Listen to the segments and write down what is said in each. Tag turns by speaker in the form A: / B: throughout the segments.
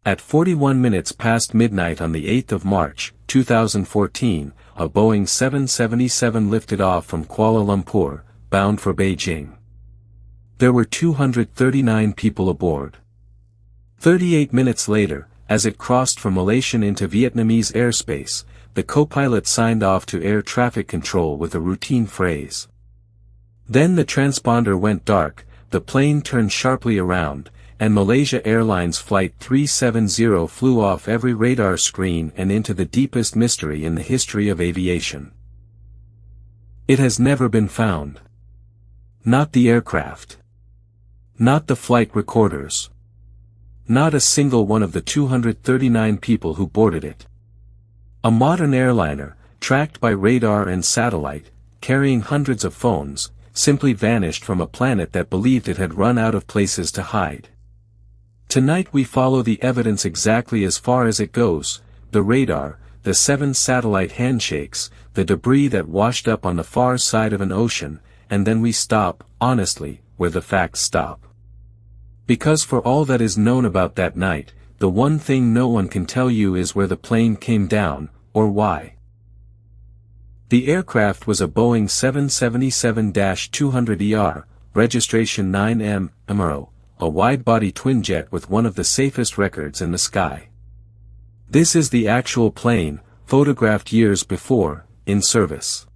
A: At 41 minutes past midnight on the 8th of March, 2014, a Boeing 777 lifted off from Kuala Lumpur, bound for Beijing. There were 239 people aboard. 38 minutes later, as it crossed from Malaysian into Vietnamese airspace, the co-pilot signed off to air traffic control with a routine phrase. Then the transponder went dark, the plane turned sharply around, and Malaysia Airlines Flight 370 flew off every radar screen and into the deepest mystery in the history of aviation. It has never been found. Not the aircraft. Not the flight recorders. Not a single one of the 239 people who boarded it. A modern airliner, tracked by radar and satellite, carrying hundreds of phones, simply vanished from a planet that believed it had run out of places to hide. Tonight we follow the evidence exactly as far as it goes, the radar, the 7 satellite handshakes, the debris that washed up on the far side of an ocean, and then we stop, honestly, where the facts stop. Because for all that is known about that night, the one thing no one can tell you is where the plane came down, or why. The aircraft was a Boeing 777-200ER, registration 9M, MRO, a wide-body twin-jet with one of the safest records in the sky. This is the actual plane, photographed years before, in service.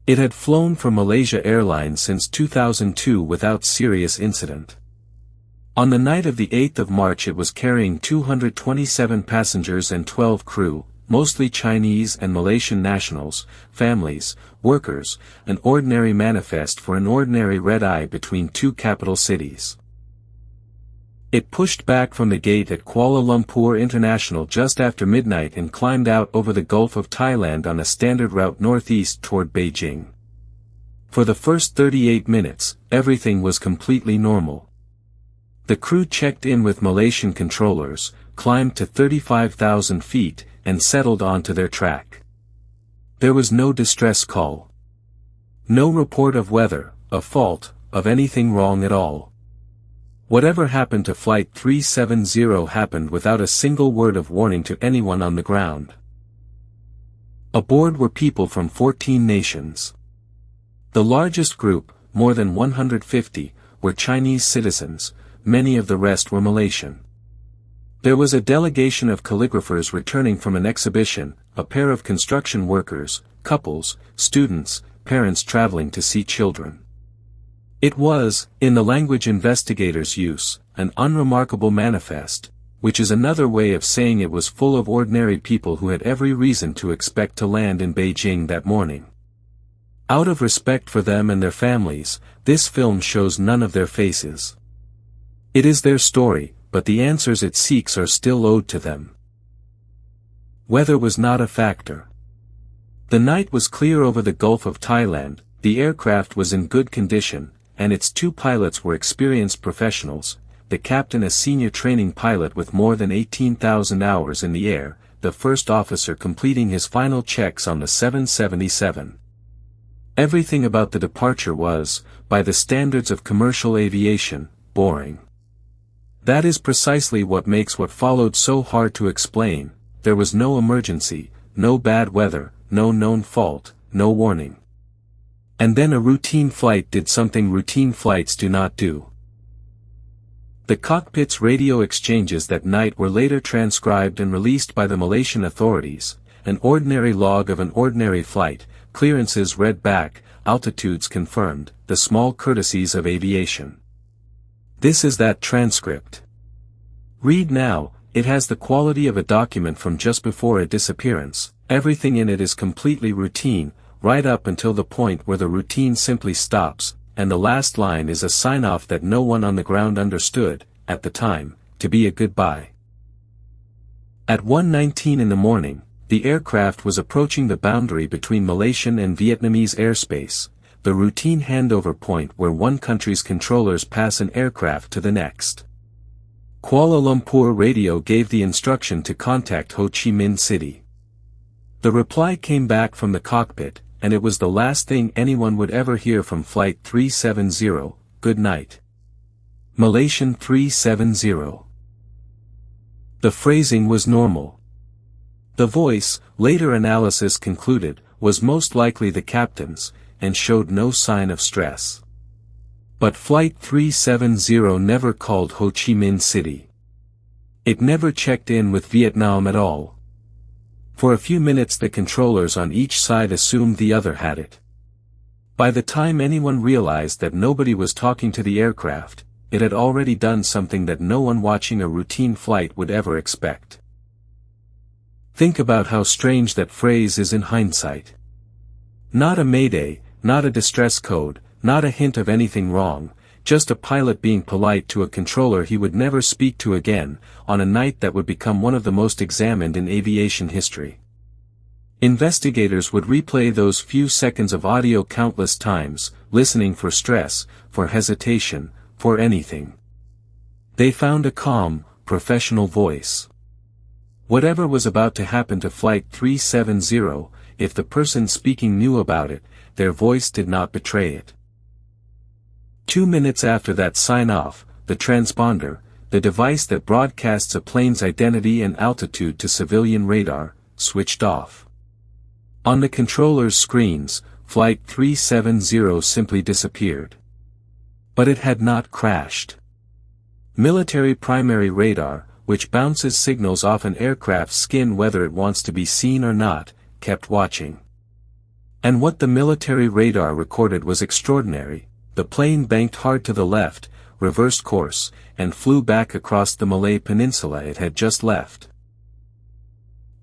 A: It had flown for Malaysia Airlines since 2002 without serious incident. On the night of the 8th of March it was carrying 227 passengers and 12 crew, mostly Chinese and Malaysian nationals, families, workers, an ordinary manifest for an ordinary red-eye between two capital cities. It pushed back from the gate at Kuala Lumpur International just after midnight and climbed out over the Gulf of Thailand on a standard route northeast toward Beijing. For the first 38 minutes, everything was completely normal. The crew checked in with Malaysian controllers, climbed to 35,000 feet, and settled onto their track. There was no distress call. No report of weather, of fault, of anything wrong at all. Whatever happened to Flight 370 happened without a single word of warning to anyone on the ground. Aboard were people from 14 nations. The largest group, more than 150, were Chinese citizens, many of the rest were Malaysian. There was a delegation of calligraphers returning from an exhibition, a pair of construction workers, couples, students, parents traveling to see children. It was, in the language investigators use, an unremarkable manifest, which is another way of saying it was full of ordinary people who had every reason to expect to land in Beijing that morning. Out of respect for them and their families, this film shows none of their faces. It is their story, but the answers it seeks are still owed to them. Weather was not a factor. The night was clear over the Gulf of Thailand, the aircraft was in good condition, and its 2 pilots were experienced professionals, the captain a senior training pilot with more than 18,000 hours in the air, the first officer completing his final checks on the 777. Everything about the departure was, by the standards of commercial aviation, boring. That is precisely what makes what followed so hard to explain. There was no emergency, no bad weather, no known fault, no warning. And then a routine flight did something routine flights do not do. The cockpit's radio exchanges that night were later transcribed and released by the Malaysian authorities, an ordinary log of an ordinary flight, clearances read back, altitudes confirmed, the small courtesies of aviation. This is that transcript. Read now, it has the quality of a document from just before a disappearance, everything in it is completely routine, right up until the point where the routine simply stops, and the last line is a sign-off that no one on the ground understood, at the time, to be a goodbye. At 1:19 in the morning, the aircraft was approaching the boundary between Malaysian and Vietnamese airspace, the routine handover point where one country's controllers pass an aircraft to the next. Kuala Lumpur radio gave the instruction to contact Ho Chi Minh City. The reply came back from the cockpit, and it was the last thing anyone would ever hear from Flight 370, good night. Malaysian 370. The phrasing was normal. The voice, later analysis concluded, was most likely the captain's, and showed no sign of stress. But Flight 370 never called Ho Chi Minh City. It never checked in with Vietnam at all. For a few minutes the controllers on each side assumed the other had it. By the time anyone realized that nobody was talking to the aircraft, it had already done something that no one watching a routine flight would ever expect. Think about how strange that phrase is in hindsight. Not a mayday, not a distress code, not a hint of anything wrong, just a pilot being polite to a controller he would never speak to again, on a night that would become one of the most examined in aviation history. Investigators would replay those few seconds of audio countless times, listening for stress, for hesitation, for anything. They found a calm, professional voice. Whatever was about to happen to Flight 370, if the person speaking knew about it, their voice did not betray it. 2 minutes after that sign-off, the transponder, the device that broadcasts a plane's identity and altitude to civilian radar, switched off. On the controller's screens, Flight 370 simply disappeared. But it had not crashed. Military primary radar, which bounces signals off an aircraft's skin whether it wants to be seen or not, kept watching. And what the military radar recorded was extraordinary. The plane banked hard to the left, reversed course, and flew back across the Malay Peninsula it had just left.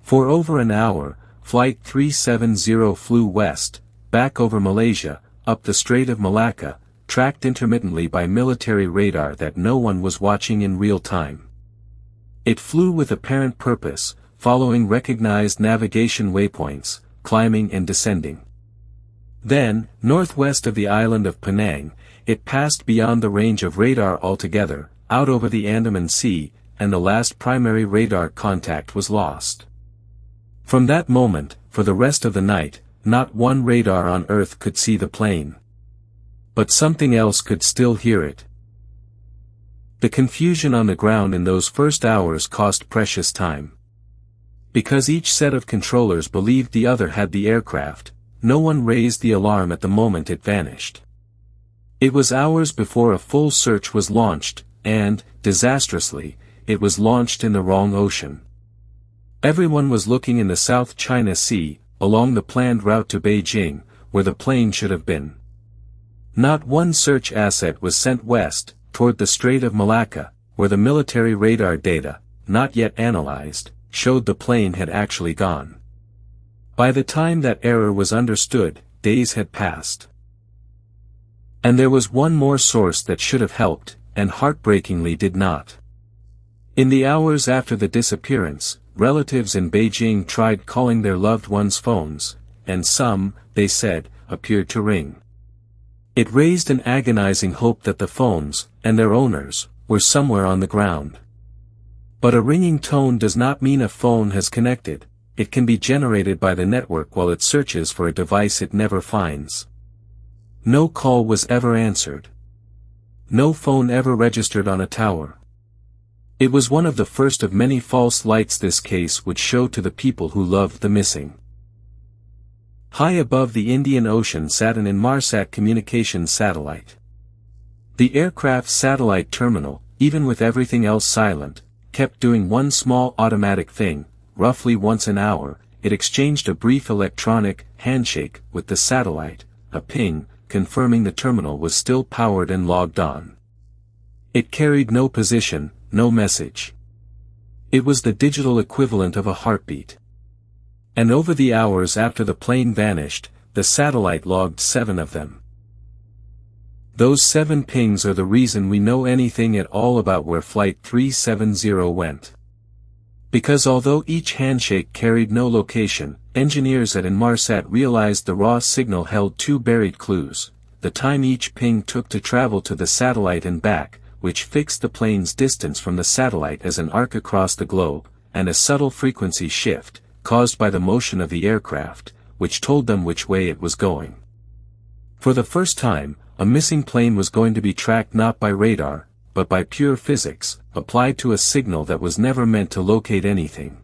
A: For over an hour, Flight 370 flew west, back over Malaysia, up the Strait of Malacca, tracked intermittently by military radar that no one was watching in real time. It flew with apparent purpose, following recognized navigation waypoints, climbing and descending. Then, northwest of the island of Penang, it passed beyond the range of radar altogether, out over the Andaman Sea, and the last primary radar contact was lost. From that moment, for the rest of the night, not one radar on Earth could see the plane. But something else could still hear it. The confusion on the ground in those first hours cost precious time. Because each set of controllers believed the other had the aircraft, no one raised the alarm at the moment it vanished. It was hours before a full search was launched, and, disastrously, it was launched in the wrong ocean. Everyone was looking in the South China Sea, along the planned route to Beijing, where the plane should have been. Not one search asset was sent west, toward the Strait of Malacca, where the military radar data, not yet analyzed, showed the plane had actually gone. By the time that error was understood, days had passed. And there was one more source that should have helped, and heartbreakingly did not. In the hours after the disappearance, relatives in Beijing tried calling their loved ones' phones, and some, they said, appeared to ring. It raised an agonizing hope that the phones, and their owners, were somewhere on the ground. But a ringing tone does not mean a phone has connected. It can be generated by the network while it searches for a device it never finds. No call was ever answered. No phone ever registered on a tower. It was one of the first of many false lights this case would show to the people who loved the missing. High above the Indian Ocean sat an Inmarsat communications satellite. The aircraft's satellite terminal, even with everything else silent, kept doing one small automatic thing. Roughly once an hour, it exchanged a brief electronic handshake with the satellite, a ping, confirming the terminal was still powered and logged on. It carried no position, no message. It was the digital equivalent of a heartbeat. And over the hours after the plane vanished, the satellite logged 7 of them. Those 7 pings are the reason we know anything at all about where Flight 370 went. Because although each handshake carried no location, engineers at Inmarsat realized the raw signal held 2 buried clues: the time each ping took to travel to the satellite and back, which fixed the plane's distance from the satellite as an arc across the globe, and a subtle frequency shift, caused by the motion of the aircraft, which told them which way it was going. For the first time, a missing plane was going to be tracked not by radar, but by pure physics, applied to a signal that was never meant to locate anything.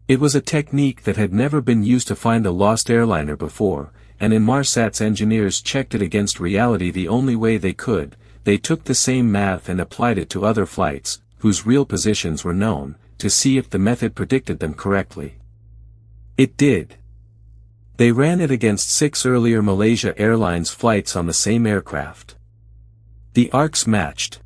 A: It was a technique that had never been used to find a lost airliner before, and Inmarsat's engineers checked it against reality the only way they could. They took the same math and applied it to other flights, whose real positions were known, to see if the method predicted them correctly. It did. They ran it against 6 earlier Malaysia Airlines flights on the same aircraft. The arcs matched.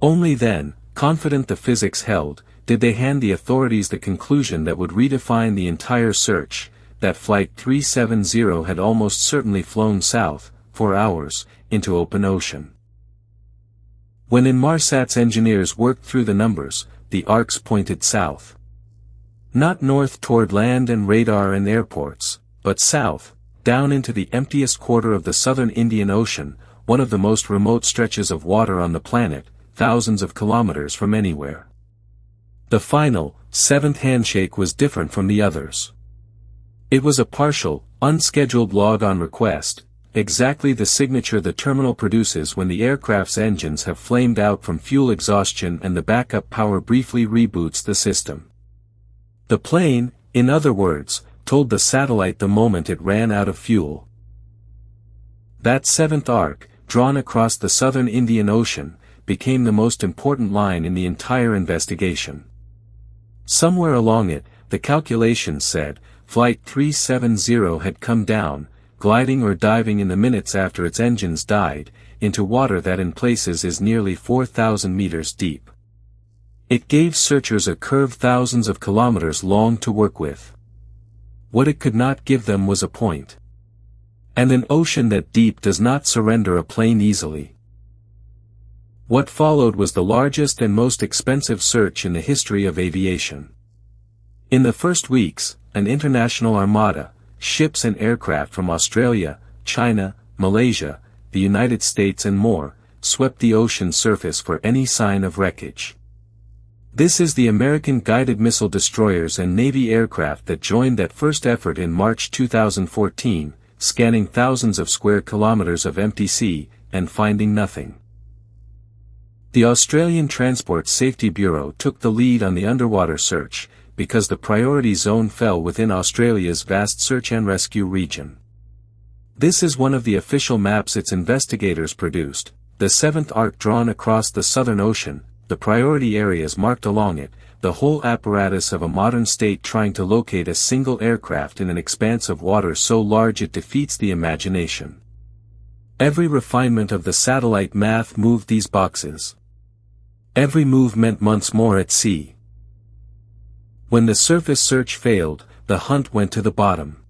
A: Only then, confident the physics held, did they hand the authorities the conclusion that would redefine the entire search, that Flight 370 had almost certainly flown south, for hours, into open ocean. When Inmarsat's engineers worked through the numbers, the arcs pointed south. Not north toward land and radar and airports, but south, down into the emptiest quarter of the southern Indian Ocean, one of the most remote stretches of water on the planet, thousands of kilometers from anywhere. The final, 7th handshake was different from the others. It was a partial, unscheduled log on request, exactly the signature the terminal produces when the aircraft's engines have flamed out from fuel exhaustion and the backup power briefly reboots the system. The plane, in other words, told the satellite the moment it ran out of fuel. That 7th arc, drawn across the southern Indian Ocean, became the most important line in the entire investigation. Somewhere along it, the calculations said, Flight 370 had come down, gliding or diving in the minutes after its engines died, into water that in places is nearly 4,000 meters deep. It gave searchers a curve thousands of kilometers long to work with. What it could not give them was a point. And an ocean that deep does not surrender a plane easily. What followed was the largest and most expensive search in the history of aviation. In the first weeks, an international armada, ships and aircraft from Australia, China, Malaysia, the United States and more, swept the ocean surface for any sign of wreckage. This is the American guided missile destroyers and Navy aircraft that joined that first effort in March 2014, scanning thousands of square kilometers of empty sea, and finding nothing. The Australian Transport Safety Bureau took the lead on the underwater search, because the priority zone fell within Australia's vast search and rescue region. This is one of the official maps its investigators produced, the 7th arc drawn across the Southern Ocean, the priority areas marked along it, the whole apparatus of a modern state trying to locate a single aircraft in an expanse of water so large it defeats the imagination. Every refinement of the satellite math moved these boxes. Every move meant months more at sea. When the surface search failed, the hunt went to the bottom.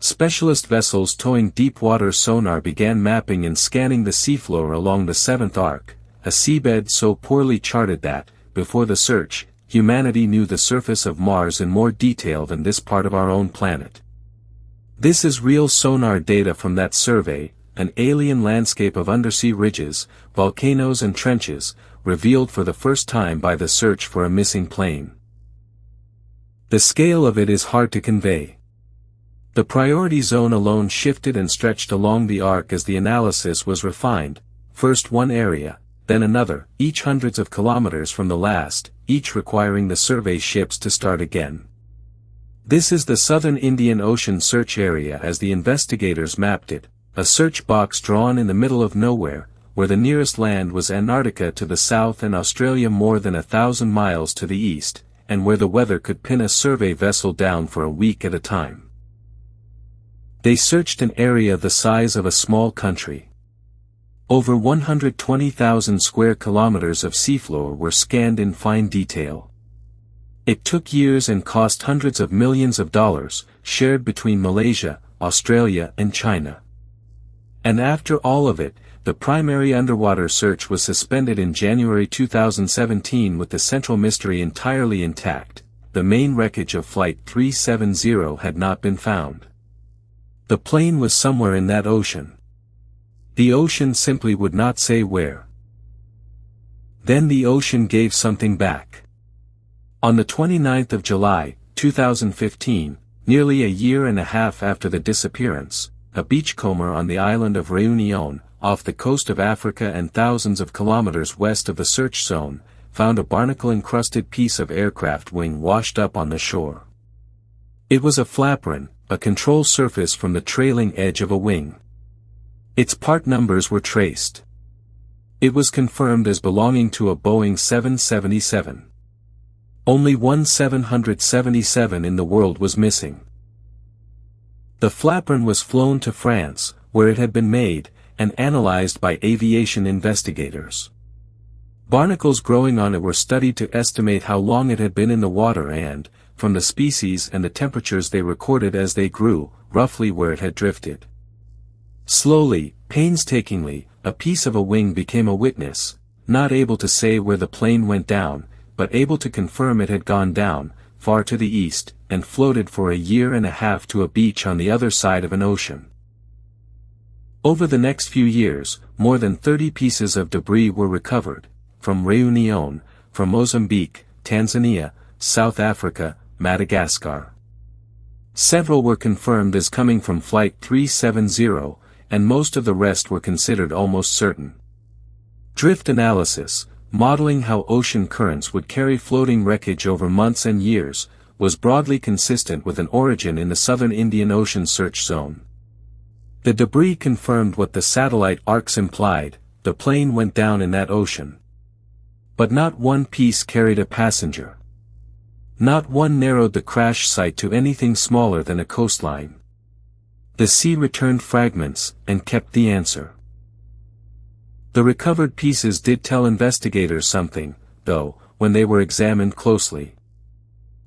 A: Specialist vessels towing deep-water sonar began mapping and scanning the seafloor along the 7th arc, a seabed so poorly charted that, before the search, humanity knew the surface of Mars in more detail than this part of our own planet. This is real sonar data from that survey, an alien landscape of undersea ridges, volcanoes and trenches, revealed for the first time by the search for a missing plane. The scale of it is hard to convey. The priority zone alone shifted and stretched along the arc as the analysis was refined, first one area, then another, each hundreds of kilometers from the last, each requiring the survey ships to start again. This is the southern Indian Ocean search area as the investigators mapped it, a search box drawn in the middle of nowhere, where the nearest land was Antarctica to the south and Australia more than 1,000 miles to the east, and where the weather could pin a survey vessel down for a week at a time. They searched an area the size of a small country. Over 120,000 square kilometers of seafloor were scanned in fine detail. It took years and cost hundreds of millions of dollars, shared between Malaysia, Australia and China. And after all of it, the primary underwater search was suspended in January 2017 with the central mystery entirely intact. The main wreckage of Flight 370 had not been found. The plane was somewhere in that ocean. The ocean simply would not say where. Then the ocean gave something back. On the 29th of July, 2015, nearly a year and a half after the disappearance, a beachcomber on the island of Réunion, off the coast of Africa and thousands of kilometers west of the search zone, found a barnacle-encrusted piece of aircraft wing washed up on the shore. It was a flapron, a control surface from the trailing edge of a wing. Its part numbers were traced. It was confirmed as belonging to a Boeing 777. Only one 777 in the world was missing. The flapron was flown to France, where it had been made, and analyzed by aviation investigators. Barnacles growing on it were studied to estimate how long it had been in the water and, from the species and the temperatures they recorded as they grew, roughly where it had drifted. Slowly, painstakingly, a piece of a wing became a witness, not able to say where the plane went down, but able to confirm it had gone down, far to the east, and floated for a year and a half to a beach on the other side of an ocean. Over the next few years, more than 30 pieces of debris were recovered, from Réunion, from Mozambique, Tanzania, South Africa, Madagascar. Several were confirmed as coming from Flight 370, and most of the rest were considered almost certain. Drift analysis, modeling how ocean currents would carry floating wreckage over months and years, was broadly consistent with an origin in the southern Indian Ocean search zone. The debris confirmed what the satellite arcs implied: the plane went down in that ocean. But not one piece carried a passenger. Not one narrowed the crash site to anything smaller than a coastline. The sea returned fragments, and kept the answer. The recovered pieces did tell investigators something, though, when they were examined closely.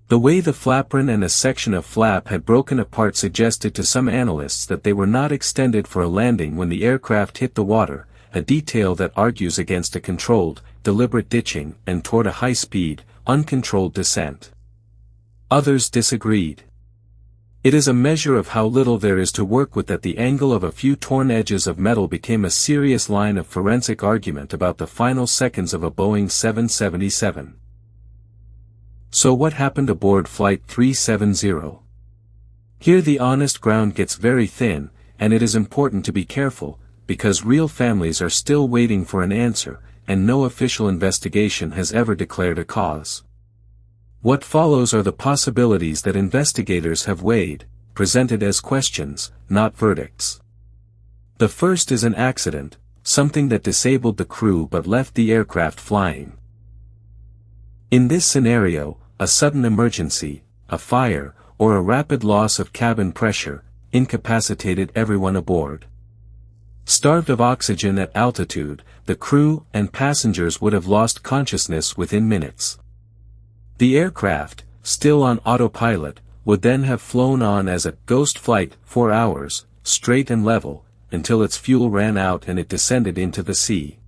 A: The way the flapron and a section of flap had broken apart suggested to some analysts that they were not extended for a landing when the aircraft hit the water, a detail that argues against a controlled, deliberate ditching and toward a high-speed, uncontrolled descent. Others disagreed. It is a measure of how little there is to work with that the angle of a few torn edges of metal became a serious line of forensic argument about the final seconds of a Boeing 777. So what happened aboard Flight 370? Here the honest ground gets very thin, and it is important to be careful, because real families are still waiting for an answer, and no official investigation has ever declared a cause. What follows are the possibilities that investigators have weighed, presented as questions, not verdicts. The first is an accident, something that disabled the crew but left the aircraft flying. In this scenario, a sudden emergency, a fire, or a rapid loss of cabin pressure, incapacitated everyone aboard. Starved of oxygen at altitude, the crew and passengers would have lost consciousness within minutes. The aircraft, still on autopilot, would then have flown on as a ghost flight 4 hours, straight and level, until its fuel ran out and it descended into the sea.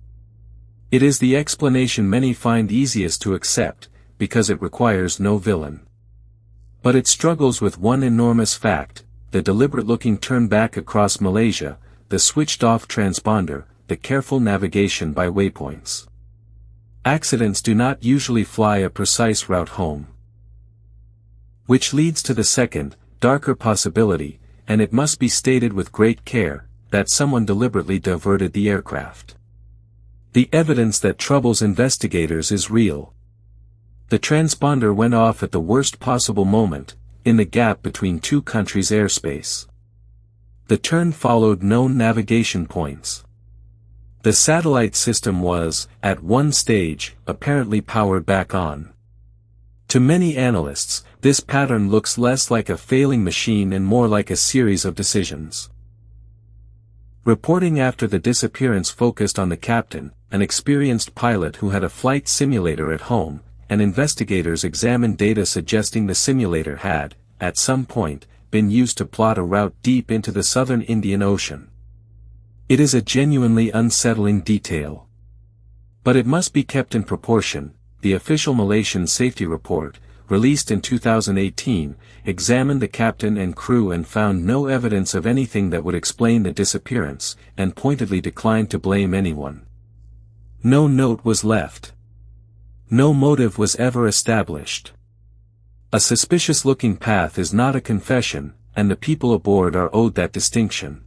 A: It is the explanation many find easiest to accept, because it requires no villain. But it struggles with one enormous fact: the deliberate looking turn back across Malaysia, the switched-off transponder, the careful navigation by waypoints. Accidents do not usually fly a precise route home. Which leads to the second, darker possibility, and it must be stated with great care, that someone deliberately diverted the aircraft. The evidence that troubles investigators is real. The transponder went off at the worst possible moment, in the gap between two countries' airspace. The turn followed known navigation points. The satellite system was, at one stage, apparently powered back on. To many analysts, this pattern looks less like a failing machine and more like a series of decisions. Reporting after the disappearance focused on the captain, an experienced pilot who had a flight simulator at home, and investigators examined data suggesting the simulator had, at some point, been used to plot a route deep into the southern Indian Ocean. It is a genuinely unsettling detail. But it must be kept in proportion. The official Malaysian safety report, released in 2018, examined the captain and crew and found no evidence of anything that would explain the disappearance, and pointedly declined to blame anyone. No note was left. No motive was ever established. A suspicious-looking path is not a confession, and the people aboard are owed that distinction.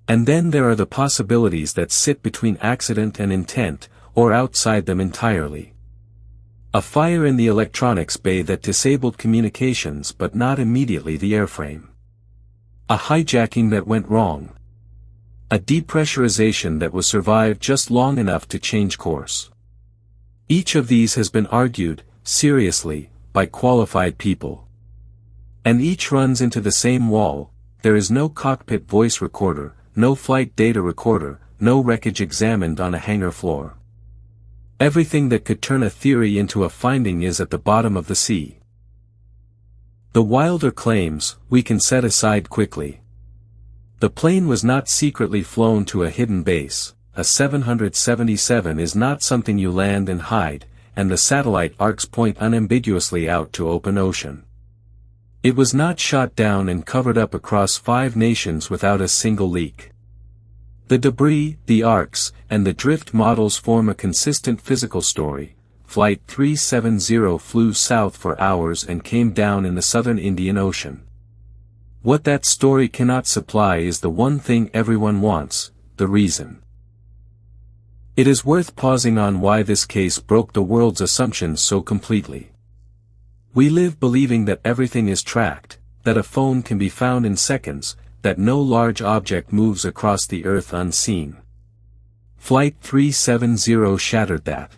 A: And then there are the possibilities that sit between accident and intent, or outside them entirely. A fire in the electronics bay that disabled communications but not immediately the airframe. A hijacking that went wrong. A depressurization that was survived just long enough to change course. Each of these has been argued, seriously, by qualified people. And each runs into the same wall: there is no cockpit voice recorder, no flight data recorder, no wreckage examined on a hangar floor. Everything that could turn a theory into a finding is at the bottom of the sea. The wilder claims, we can set aside quickly. The plane was not secretly flown to a hidden base. A 777 is not something you land and hide, and the satellite arcs point unambiguously out to open ocean. It was not shot down and covered up across 5 nations without a single leak. The debris, the arcs, and the drift models form a consistent physical story. Flight 370 flew south for hours and came down in the southern Indian Ocean. What that story cannot supply is the one thing everyone wants: the reason. It is worth pausing on why this case broke the world's assumptions so completely. We live believing that everything is tracked, that a phone can be found in seconds, that no large object moves across the earth unseen. Flight 370 shattered that.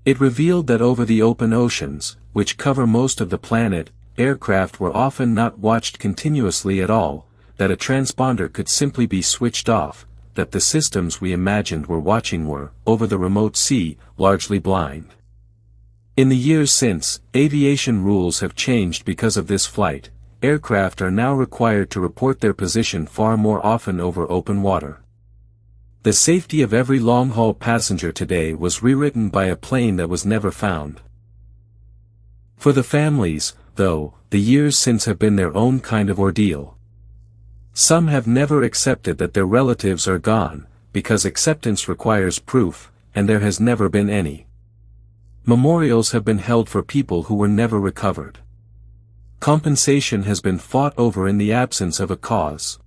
A: It revealed that over the open oceans, which cover most of the planet, aircraft were often not watched continuously at all, that a transponder could simply be switched off, that the systems we imagined were watching were, over the remote sea, largely blind. In the years since, aviation rules have changed because of this flight. Aircraft are now required to report their position far more often over open water. The safety of every long-haul passenger today was rewritten by a plane that was never found. For the families, though, the years since have been their own kind of ordeal. Some have never accepted that their relatives are gone, because acceptance requires proof, and there has never been any. Memorials have been held for people who were never recovered. Compensation has been fought over in the absence of a cause.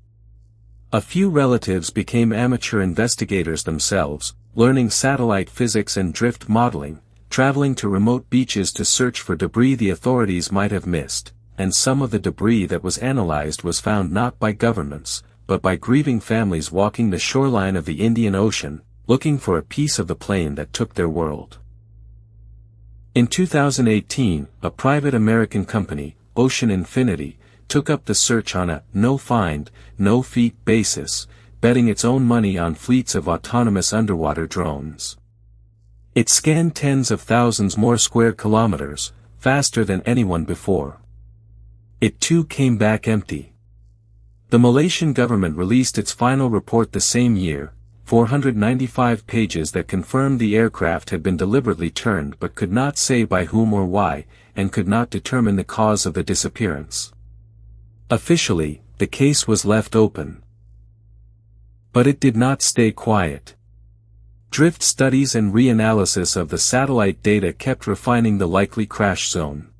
A: A few relatives became amateur investigators themselves, learning satellite physics and drift modeling, traveling to remote beaches to search for debris the authorities might have missed, and some of the debris that was analyzed was found not by governments, but by grieving families walking the shoreline of the Indian Ocean, looking for a piece of the plane that took their world. In 2018, a private American company, Ocean Infinity, took up the search on a no-find, no-feet basis, betting its own money on fleets of autonomous underwater drones. It scanned tens of thousands more square kilometers, faster than anyone before. It too came back empty. The Malaysian government released its final report the same year, 495 pages, that confirmed the aircraft had been deliberately turned but could not say by whom or why, and could not determine the cause of the disappearance. Officially, the case was left open. But it did not stay quiet. Drift studies and reanalysis of the satellite data kept refining the likely crash zone.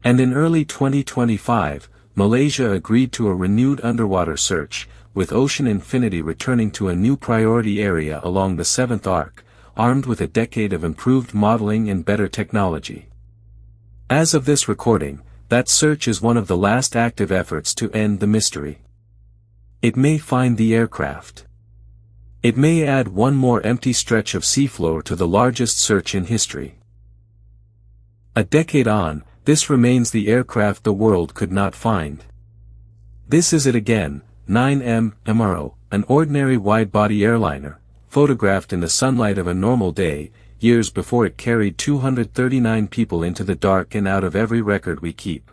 A: And in early 2025, Malaysia agreed to a renewed underwater search, with Ocean Infinity returning to a new priority area along the 7th arc, armed with a decade of improved modeling and better technology. As of this recording, that search is one of the last active efforts to end the mystery. It may find the aircraft. It may add one more empty stretch of seafloor to the largest search in history. A decade on, this remains the aircraft the world could not find. This is it again, 9M MRO, an ordinary wide-body airliner, photographed in the sunlight of a normal day, years before it carried 239 people into the dark and out of every record we keep.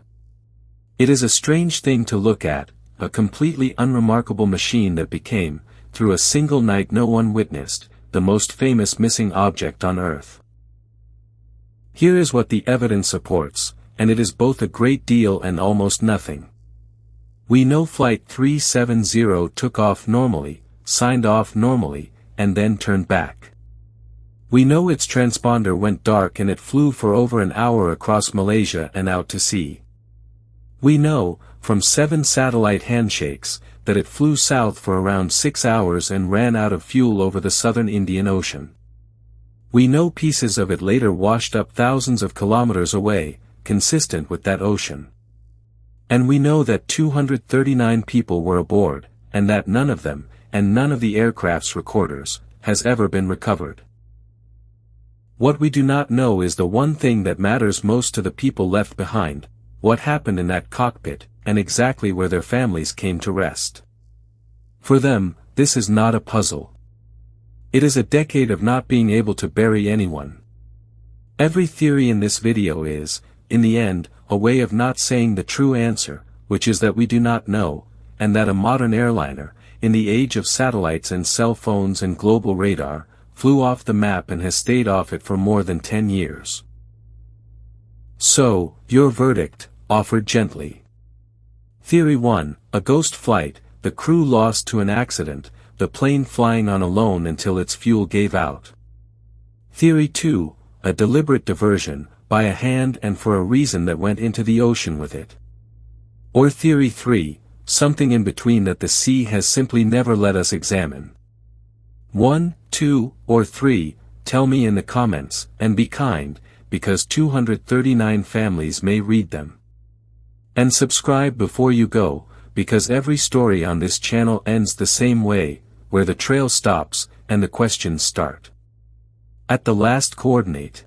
A: It is a strange thing to look at, a completely unremarkable machine that became, through a single night no one witnessed, the most famous missing object on Earth. Here is what the evidence supports, and it is both a great deal and almost nothing. We know Flight 370 took off normally, signed off normally, and then turned back. We know its transponder went dark and it flew for over an hour across Malaysia and out to sea. We know, from 7 satellite handshakes, that it flew south for around 6 hours and ran out of fuel over the southern Indian Ocean. We know pieces of it later washed up thousands of kilometers away, consistent with that ocean. And we know that 239 people were aboard, and that none of them, and none of the aircraft's recorders, has ever been recovered. What we do not know is the one thing that matters most to the people left behind: what happened in that cockpit, and exactly where their families came to rest. For them, this is not a puzzle. It is a decade of not being able to bury anyone. Every theory in this video is, in the end, a way of not saying the true answer, which is that we do not know, and that a modern airliner, in the age of satellites and cell phones and global radar, flew off the map and has stayed off it for more than 10 years. So, your verdict, offered gently. Theory 1, a ghost flight, the crew lost to an accident, the plane flying on alone until its fuel gave out. Theory 2, a deliberate diversion, by a hand and for a reason that went into the ocean with it. Or Theory 3, something in between that the sea has simply never let us examine. 1, 2, or 3, tell me in the comments, and be kind, because 239 families may read them. And subscribe before you go, because every story on this channel ends the same way, where the trail stops, and the questions start. At the last coordinate.